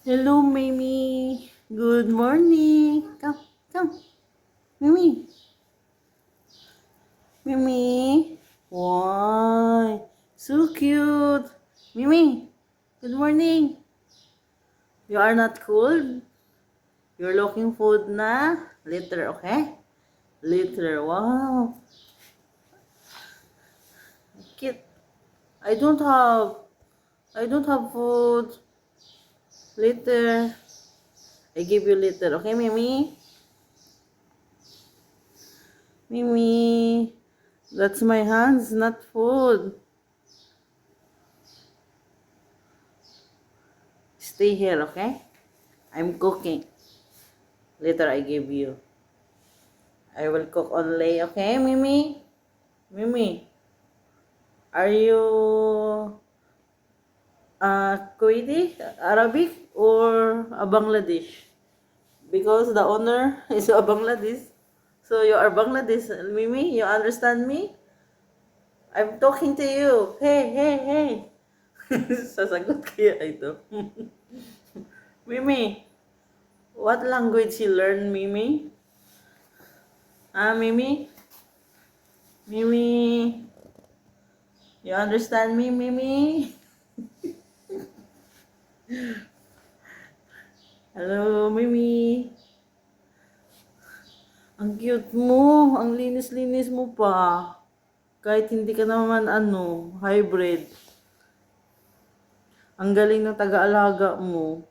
Hello, Mimi. Good morning. Come, come. Mimi. Mimi. Why? So cute. Mimi. Good morning. You are not cold? You're looking food na? Later, okay? Later. Wow. Cute. I don't have. I don't have food. Later. I give you later, okay, Mimi? Mimi. That's my hands, not food. Stay here, okay? I'm cooking. Later I give you. I will cook only, okay, Mimi? Mimi, are you Kuwaiti, Arabic, or a Bangladesh? Because the owner is a Bangladesh. So you are Bangladesh, Mimi? You understand me? I'm talking to you. Hey, hey, hey. Sasagot kaya ito. Mimi, what language you learn, Mimi? Mimi? Mimi? You understand me, Mimi? Hello, Mimi. Ang cute mo. Ang linis-linis mo pa. Kahit hindi ka naman hybrid. Ang galing ng taga-alaga mo.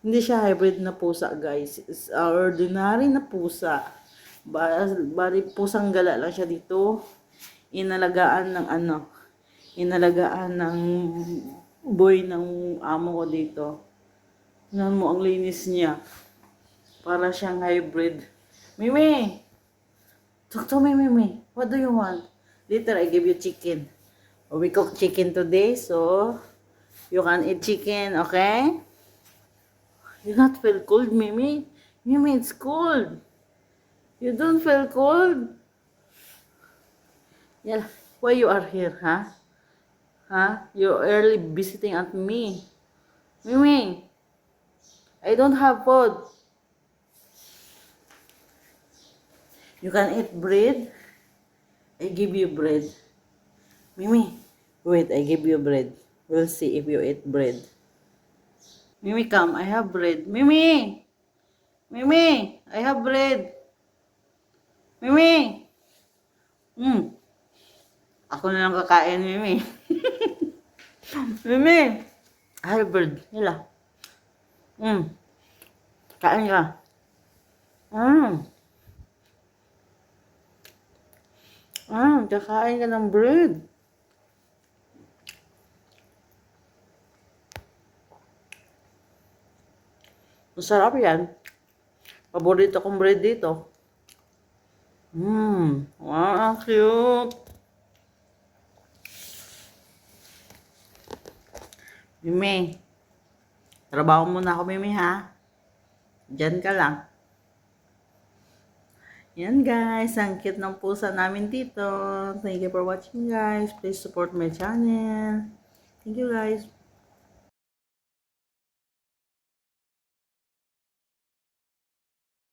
Hindi siya hybrid na pusa, guys. It's ordinary na pusa. Bali pusang gala lang siya dito. Inalagaan ng inalagaan ng boy ng amo ko dito. Tingnan mo ang linis niya. Para siyang hybrid. Mimi! Talk to me, Mimi. What do you want? Later, I give you chicken. We cook chicken today, so you can eat chicken, okay? You not feel cold, Mimi? Mimi, it's cold. You don't feel cold? Yeah. Why you are here, huh? Huh? You're early visiting at me. Mimi, I don't have food. You can eat bread. I give you bread. Mimi, wait, I give you bread. We'll see if you eat bread. Mimi, come. I have bread. Mimi! Mimi! I have bread. Mimi! Ako na lang kakain, Mimi. Mimi! I have bread. Hila. Kain ka. Kakain ka ng bread. Masarap yan. Paborito kong bread dito. Wow, cute. Mimi, trabaho muna ako, Mimi, ha? Diyan ka lang. Yan, guys. Ang cute ng pusa namin dito. Thank you for watching, guys. Please support my channel. Thank you, guys.